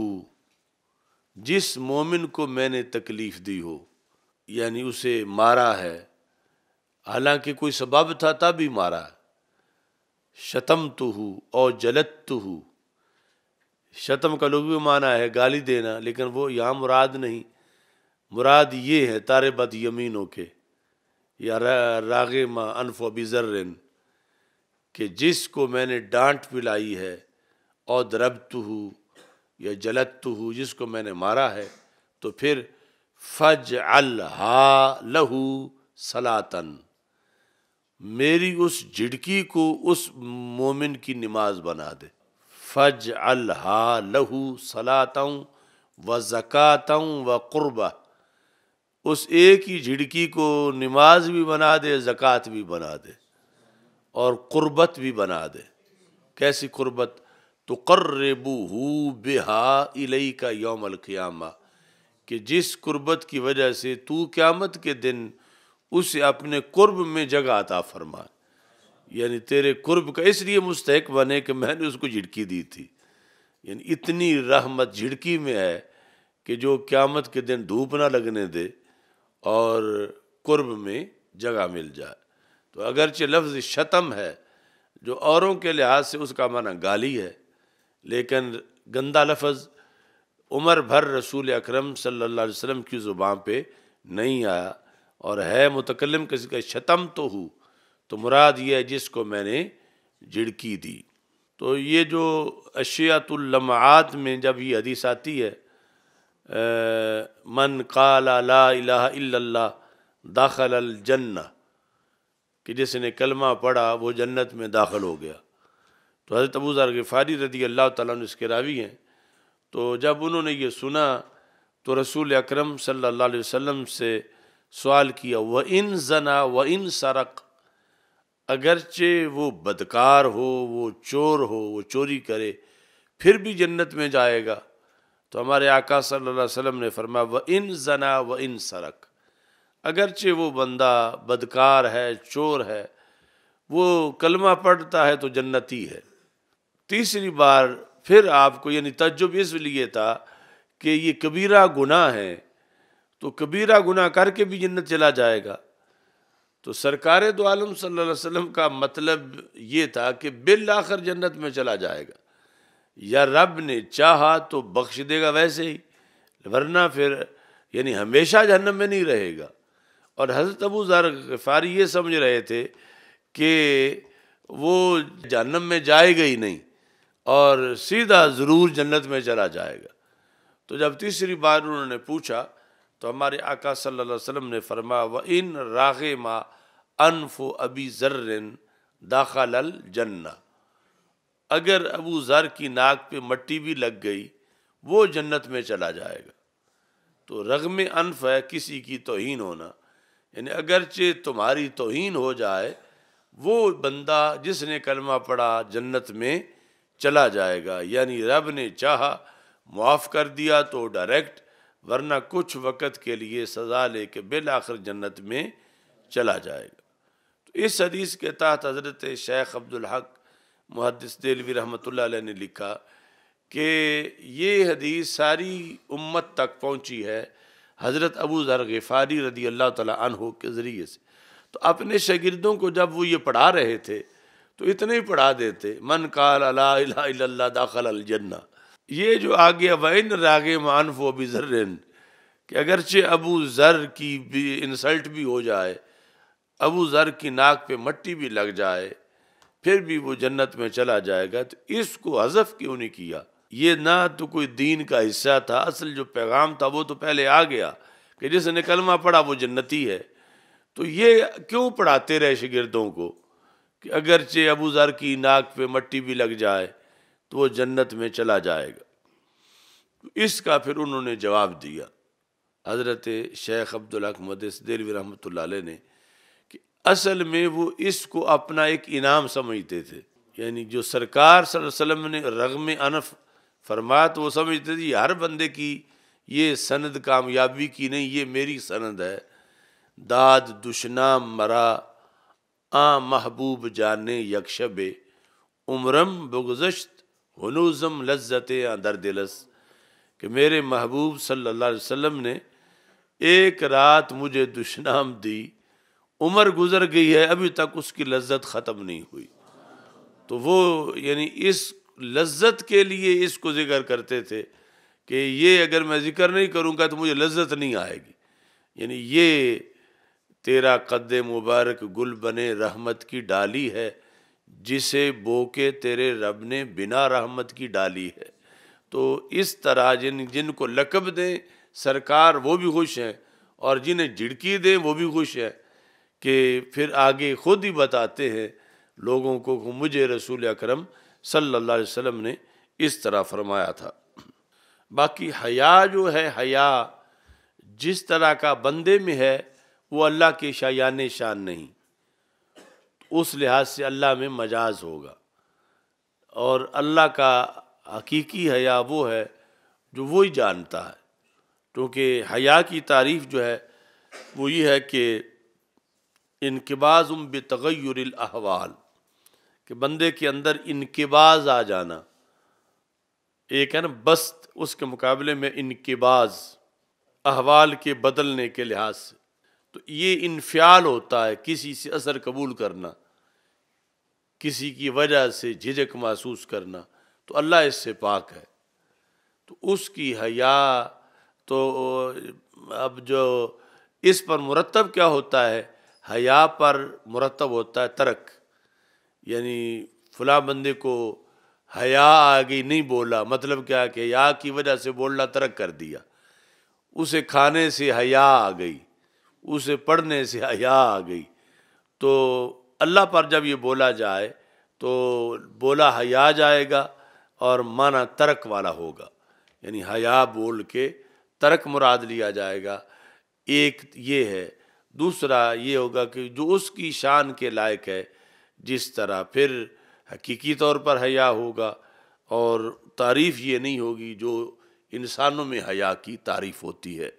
جس مومن کو میں نے تکلیف دی ہو، یعنی اسے مارا ہے، حالانکہ کوئی سبب تھا تب ہی مارا ہے۔ شتمتہ او جلدتہ، شتم کا لغوی معنی ہے گالی دینا، لیکن وہ یہاں مراد نہیں، مراد یہ ہے تارے بد یمینوں کے یا راغم انف ابی ذر، کہ جس کو میں نے ڈانٹ پلائی ہے، او ضربتہ یا جلدتہ، جس کو میں نے مارا ہے، تو پھر فاجعلھا لہ صلاۃ، میری اس جھڑکی کو اس مومن کی نماز بنا دے۔ فاجعلھا لہ صلاۃ و زکاۃ و قربہ، اس ایک ہی جھڑکی کو نماز بھی بنا دے، زکوٰۃ بھی بنا دے، اور قربت بھی بنا دے۔ کیسی قربت؟ تقربہ بہا الیک یوم القیامہ، کہ جس قربت کی وجہ سے تو قیامت کے دن اسے اپنے قرب میں جگہ عطا فرما، یعنی تیرے قرب کا اس لیے مستحق بنے کہ میں نے اس کو جھڑکی دی تھی۔ یعنی اتنی رحمت جھڑکی میں ہے کہ جو قیامت کے دن دھوپ نہ لگنے دے اور قرب میں جگہ مل جائے۔ تو اگرچہ لفظ شتم ہے جو اوروں کے لحاظ سے اس کا معنی گالی ہے، لیکن گندا لفظ عمر بھر رسول اکرم صلی اللہ علیہ وسلم کی زبان پہ نہیں آیا، اور ہے متکلم کسی کا شتم تو ہوں، تو مراد یہ ہے جس کو میں نے جھڑکی دی۔ تو یہ جو اشیاۃ اللمعات میں جب یہ حدیث آتی ہے من قال لا الہ الا اللہ داخل الجنہ، کہ جس نے کلمہ پڑھا وہ جنت میں داخل ہو گیا، تو حضرت ابو ذر غفاری رضی اللہ تعالیٰ عنہ اس کے راوی ہیں۔ تو جب انہوں نے یہ سنا تو رسول اکرم صلی اللہ علیہ وسلم سے سوال کیا، وَإِن زنا وَإِن سرق، اگرچہ وہ بدکار ہو، وہ چور ہو، وہ چوری کرے، پھر بھی جنت میں جائے گا؟ تو ہمارے آقا صلی اللہ علیہ وسلم نے فرمایا وَإِن زنا وَإِن سرق، اگرچہ وہ بندہ بدکار ہے، چور ہے، وہ کلمہ پڑھتا ہے تو جنتی ہے۔ تیسری بار پھر آپ کو یعنی تعجب اس لیے تھا کہ یہ کبیرہ گناہ ہے، تو کبیرہ گناہ کر کے بھی جنت چلا جائے گا؟ تو سرکار دو عالم صلی اللہ علیہ وسلم کا مطلب یہ تھا کہ بالآخر جنت میں چلا جائے گا، یا رب نے چاہا تو بخش دے گا ویسے ہی، ورنہ پھر یعنی ہمیشہ جہنم میں نہیں رہے گا۔ اور حضرت ابو ذر غفاری یہ سمجھ رہے تھے کہ وہ جہنم میں جائے گا ہی نہیں اور سیدھا ضرور جنت میں چلا جائے گا۔ تو جب تیسری بار انہوں نے پوچھا تو ہمارے آقا صلی اللہ علیہ وسلم نے فرمایا وَإِن رَاغِمَ أَنْفُ أَبِي ذَرٍ دَخَلَ الْجَنَّةَ، اگر ابو ذر کی ناک پہ مٹی بھی لگ گئی وہ جنت میں چلا جائے گا۔ تو رغم انف ہے کسی کی توہین ہونا، یعنی اگرچہ تمہاری توہین ہو جائے وہ بندہ جس نے کلمہ پڑھا جنت میں چلا جائے گا، یعنی رب نے چاہا معاف کر دیا تو ڈائریکٹ، ورنہ کچھ وقت کے لیے سزا لے کے بالآخر جنت میں چلا جائے گا۔ تو اس حدیث کے تحت حضرت شیخ عبدالحق محدث دہلوی رحمۃ اللہ علیہ نے لکھا کہ یہ حدیث ساری امت تک پہنچی ہے حضرت ابو ذر غفاری رضی اللہ تعالیٰ عنہ کے ذریعے سے۔ تو اپنے شاگردوں کو جب وہ یہ پڑھا رہے تھے تو اتنے ہی پڑھا دیتے، من قال لا الہ الا اللہ داخل الجنہ، یہ جو آگے وَإِنْ رَاغِمَ عَنْفُ أَبِي ذَرٍ کہ اگرچہ ابو ذر کی بھی انسلٹ بھی ہو جائے، ابو ذر کی ناک پہ مٹی بھی لگ جائے، پھر بھی وہ جنت میں چلا جائے گا، تو اس کو حذف کیوں نہیں کیا؟ یہ نہ تو کوئی دین کا حصہ تھا، اصل جو پیغام تھا وہ تو پہلے آ گیا کہ جس نے کلمہ پڑھا وہ جنتی ہے، تو یہ کیوں پڑھاتے رہے شاگردوں کو کہ اگرچہ ابو ذر کی ناک پہ مٹی بھی لگ جائے تو وہ جنت میں چلا جائے گا؟ اس کا پھر انہوں نے جواب دیا حضرت شیخ عبدالحق محدث دہلوی رحمۃ اللہ علیہ نے کہ اصل میں وہ اس کو اپنا ایک انعام سمجھتے تھے، یعنی جو سرکار صلی اللہ علیہ وسلم نے رغم انف فرمایا تو وہ سمجھتے تھے یہ ہر بندے کی یہ سند کامیابی کی نہیں، یہ میری سند ہے۔ داد دشنا مرا آ محبوب جانے یکشب عمرم بگذشت ہنوزم لذت در دلس کہ میرے محبوب صلی اللہ علیہ وسلم نے ایک رات مجھے دشنام دی، عمر گزر گئی ہے ابھی تک اس کی لذت ختم نہیں ہوئی۔ تو وہ یعنی اس لذت کے لیے اس کو ذکر کرتے تھے کہ یہ اگر میں ذکر نہیں کروں گا تو مجھے لذت نہیں آئے گی، یعنی یہ تیرا قد مبارک گل بنے رحمت کی ڈالی ہے، جسے بو کے تیرے رب نے بنا رحمت کی ڈالی ہے۔ تو اس طرح جن کو لقب دیں سرکار وہ بھی خوش ہیں، اور جنہیں جھڑکی دیں وہ بھی خوش ہیں، کہ پھر آگے خود ہی بتاتے ہیں لوگوں کو کہ مجھے رسول اکرم صلی اللہ علیہ وسلم نے اس طرح فرمایا تھا۔ باقی حیا جو ہے، حیا جس طرح کا بندے میں ہے وہ اللہ کے شایان شان نہیں، اس لحاظ سے اللہ میں مجاز ہوگا، اور اللہ کا حقیقی حیا وہ ہے جو وہی جانتا ہے، کیونکہ حیا کی تعریف جو ہے وہ یہ ہے کہ انقباض بتغیر الاحوال، کہ بندے کے اندر انقباض آ جانا، ایک ہے نا بست، اس کے مقابلے میں انقباض احوال کے بدلنے کے لحاظ سے، تو یہ انفعال ہوتا ہے، کسی سے اثر قبول کرنا، کسی کی وجہ سے جھجک محسوس کرنا، تو اللہ اس سے پاک ہے۔ تو اس کی حیا تو اب جو اس پر مرتب کیا ہوتا ہے، حیا پر مرتب ہوتا ہے ترک، یعنی فلاں بندے کو حیا آ گئی نہیں بولا، مطلب کیا کہ حیا کی وجہ سے بولنا ترک کر دیا، اسے کھانے سے حیا آ گئی، اسے پڑھنے سے حیا آ گئی، تو اللہ پر جب یہ بولا جائے تو بولا حیا جائے گا اور معنی ترک والا ہوگا، یعنی حیا بول کے ترک مراد لیا جائے گا، ایک یہ ہے۔ دوسرا یہ ہوگا کہ جو اس کی شان کے لائق ہے، جس طرح پھر حقیقی طور پر حیا ہوگا، اور تعریف یہ نہیں ہوگی جو انسانوں میں حیا کی تعریف ہوتی ہے۔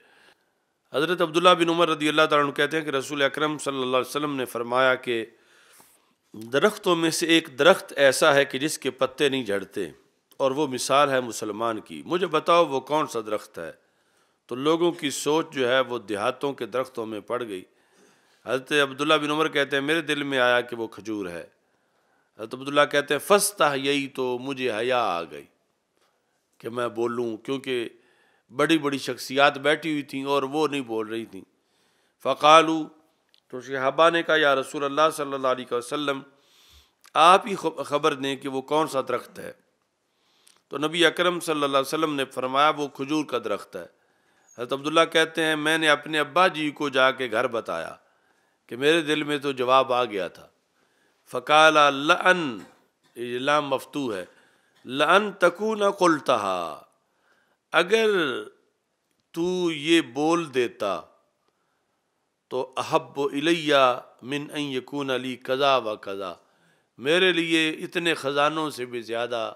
حضرت عبداللہ بن عمر رضی اللہ تعالیٰ عنہ کہتے ہیں کہ رسول اکرم صلی اللہ علیہ وسلم نے فرمایا کہ درختوں میں سے ایک درخت ایسا ہے کہ جس کے پتے نہیں جھڑتے، اور وہ مثال ہے مسلمان کی، مجھے بتاؤ وہ کون سا درخت ہے؟ تو لوگوں کی سوچ جو ہے وہ دیہاتوں کے درختوں میں پڑ گئی۔ حضرت عبداللہ بن عمر کہتے ہیں میرے دل میں آیا کہ وہ کھجور ہے۔ حضرت عبداللہ کہتے ہیں فاستحییت، تو مجھے حیا آ گئی کہ میں بولوں، کیونکہ بڑی بڑی شخصیات بیٹھی ہوئی تھیں اور وہ نہیں بول رہی تھیں۔ فقالو، تو صحابہ نے کہا یا رسول اللہ صلی اللہ علیہ وسلم آپ ہی خبر دیں کہ وہ کون سا درخت ہے۔ تو نبی اکرم صلی اللہ علیہ وسلم نے فرمایا وہ کھجور کا درخت ہے۔ حضرت عبداللہ کہتے ہیں میں نے اپنے ابا جی کو جا کے گھر بتایا کہ میرے دل میں تو جواب آ گیا تھا۔ فقال لأن، یہ لام مفتوح ہے، لأن تکون قلتها، اگر تو یہ بول دیتا تو احب الیہ من ان یکون لی کذا و کذا، میرے لیے اتنے خزانوں سے بھی زیادہ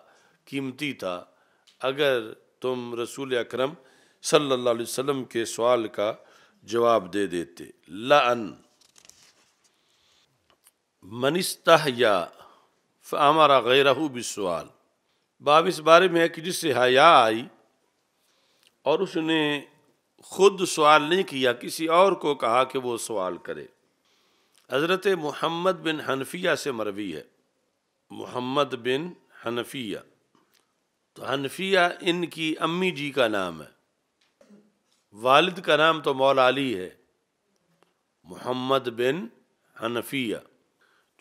قیمتی تھا اگر تم رسول اکرم صلی اللہ علیہ وسلم کے سوال کا جواب دے دیتے۔ لأن من استحیا فامر غیرہ بالسؤال، باب اس بارے میں ہے کہ جس سے حیا آئی اور اس نے خود سوال نہیں کیا، کسی اور کو کہا کہ وہ سوال کرے۔ حضرت محمد بن حنفیہ سے مروی ہے، محمد بن حنفیہ تو حنفیہ ان کی امی جی کا نام ہے، والد کا نام تو مولا علی ہے، محمد بن حنفیہ،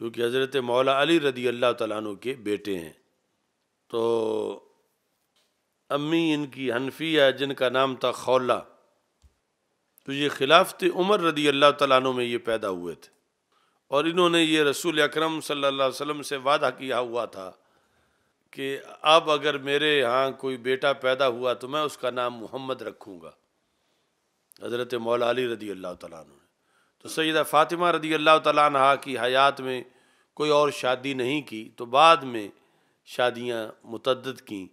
کیونکہ حضرت مولا علی رضی اللہ تعالیٰ عنہ کے بیٹے ہیں۔ تو امی ان کی حنفیہ جن کا نام تھا خولہ، تو یہ خلافت عمر رضی اللہ تعالیٰ عنہ میں یہ پیدا ہوئے تھے، اور انہوں نے یہ رسول اکرم صلی اللہ علیہ وسلم سے وعدہ کیا ہوا تھا کہ اب اگر میرے ہاں کوئی بیٹا پیدا ہوا تو میں اس کا نام محمد رکھوں گا، حضرت مولا علی رضی اللہ تعالیٰ عنہ نے۔ تو سیدہ فاطمہ رضی اللہ تعالیٰ عنہ کی حیات میں کوئی اور شادی نہیں کی، تو بعد میں شادیاں متعدد کیں،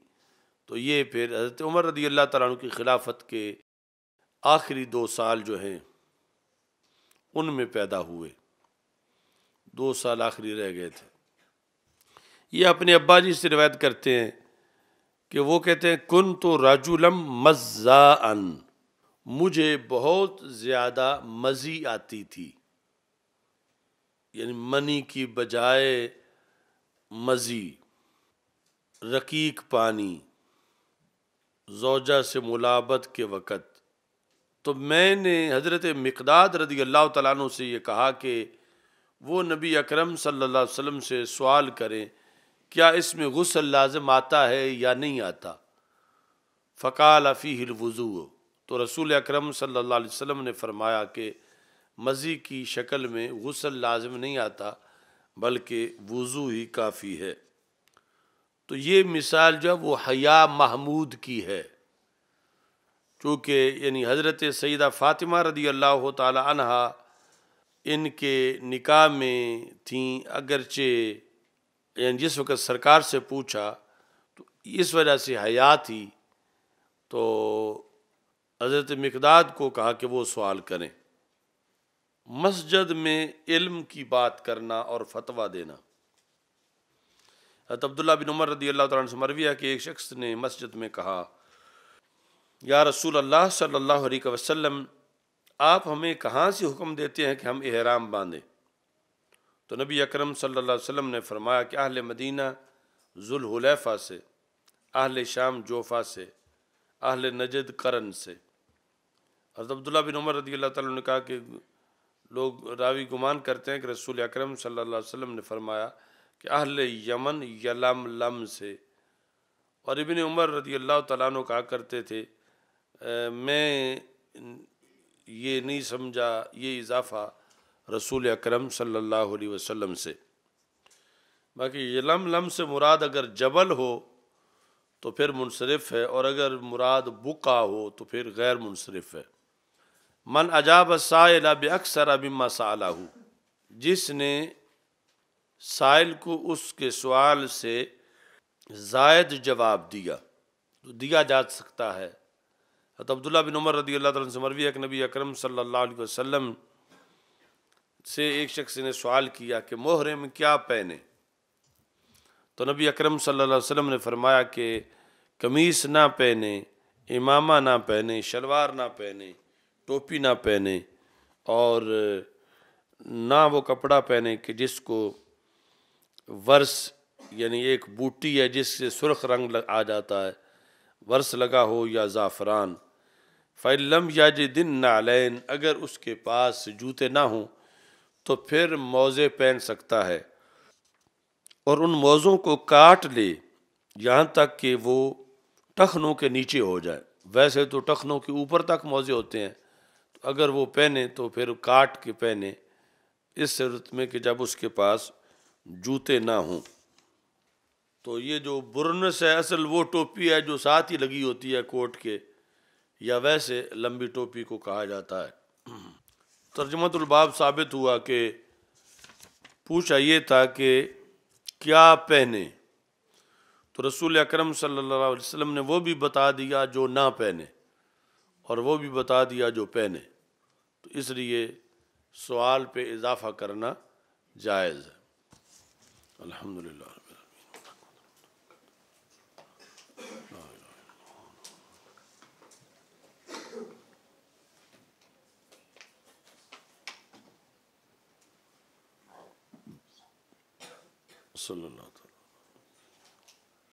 تو یہ پھر حضرت عمر رضی اللہ تعالیٰ عنہ کی خلافت کے آخری 2 سال جو ہیں ان میں پیدا ہوئے، 2 سال آخری رہ گئے تھے۔ یہ اپنے ابا جی سے روایت کرتے ہیں کہ وہ کہتے ہیں کنت رجلا مزاء، مجھے بہت زیادہ مزی آتی تھی، یعنی منی کی بجائے مزی، رقیق پانی، زوجہ سے ملابت کے وقت۔ تو میں نے حضرت مقداد رضی اللہ تعالیٰ عنہ سے یہ کہا کہ وہ نبی اکرم صلی اللہ علیہ وسلم سے سوال کریں کیا اس میں غسل لازم آتا ہے یا نہیں آتا؟ فقال فیہ الوضوء، تو رسول اکرم صلی اللہ علیہ وسلم نے فرمایا کہ مزی کی شکل میں غسل لازم نہیں آتا بلکہ وضو ہی کافی ہے۔ تو یہ مثال جو ہے وہ حیا محمود کی ہے، چونکہ یعنی حضرت سیدہ فاطمہ رضی اللہ تعالی عنہ ان کے نکاح میں تھیں، اگرچہ یعنی جس وقت سرکار سے پوچھا تو اس وجہ سے حیا تھی، تو حضرت مقداد کو کہا کہ وہ سوال کریں۔ مسجد میں علم کی بات کرنا اور فتویٰ دینا۔ حضرت عبداللہ بن عمر رضی اللہ تعالیٰ عنہ سے مروی ہے کہ ایک شخص نے مسجد میں کہا یا رسول اللہ صلی اللہ علیہ وسلم، آپ ہمیں کہاں سے حکم دیتے ہیں کہ ہم احرام باندھیں؟ تو نبی اکرم صلی اللہ علیہ وسلم نے فرمایا کہ اہل مدینہ ذوالحلیفہ سے، اہل شام جوفہ سے، اہل نجد قرن سے۔ حضرت عبداللہ بن عمر رضی اللہ تعالیٰ نے کہا کہ لوگ راوی گمان کرتے ہیں کہ رسول اکرم صلی اللہ علیہ وسلم نے فرمایا کہ اہل یمن یلملم سے، اور ابن عمر رضی اللہ تعالیٰ عنہ کہا کرتے تھے میں یہ نہیں سمجھا یہ اضافہ رسول اکرم صلی اللہ علیہ وسلم سے۔ باقی یلملم سے مراد اگر جبل ہو تو پھر منصرف ہے، اور اگر مراد بقع ہو تو پھر غیر منصرف ہے۔ من اجاب السائل باکثر مما سألہ، جس نے سائل کو اس کے سوال سے زائد جواب دیا تو دیا جا سکتا ہے۔ حضرت عبداللہ بن عمر رضی اللہ تعالیٰ عنہ سے مروی ہے کہ نبی اکرم صلی اللہ علیہ وسلم سے ایک شخص نے سوال کیا کہ محرم کیا پہنے؟ تو نبی اکرم صلی اللہ علیہ وسلم نے فرمایا کہ قمیص نہ پہنے، امامہ نہ پہنے، شلوار نہ پہنے، ٹوپی نہ پہنے، اور نہ وہ کپڑا پہنے کہ جس کو ورس یعنی ایک بوٹی ہے جس سے سرخ رنگ آ جاتا ہے، ورس لگا ہو یا زعفران۔ فَإِن لَمْ يَجِدِ النَّعْلَيْنِ، اگر اس کے پاس جوتے نہ ہوں تو پھر موزے پہن سکتا ہے، اور ان موزوں کو کاٹ لے یہاں تک کہ وہ ٹخنوں کے نیچے ہو جائے۔ ویسے تو ٹخنوں کے اوپر تک موزے ہوتے ہیں، تو اگر وہ پہنے تو پھر کاٹ کے پہنے، اس صورت میں کہ جب اس کے پاس جوتے نہ ہوں۔ تو یہ جو برنس ہے اصل وہ ٹوپی ہے جو ساتھ ہی لگی ہوتی ہے کوٹ کے، یا ویسے لمبی ٹوپی کو کہا جاتا ہے۔ ترجمۃ الباب ثابت ہوا کہ پوچھا یہ تھا کہ کیا پہنے، تو رسول اکرم صلی اللہ علیہ وسلم نے وہ بھی بتا دیا جو نہ پہنے اور وہ بھی بتا دیا جو پہنے، تو اس لیے سوال پہ اضافہ کرنا جائز ہے۔ الحمدللہ رب العالمین۔ صلی اللہ علیہ وسلم۔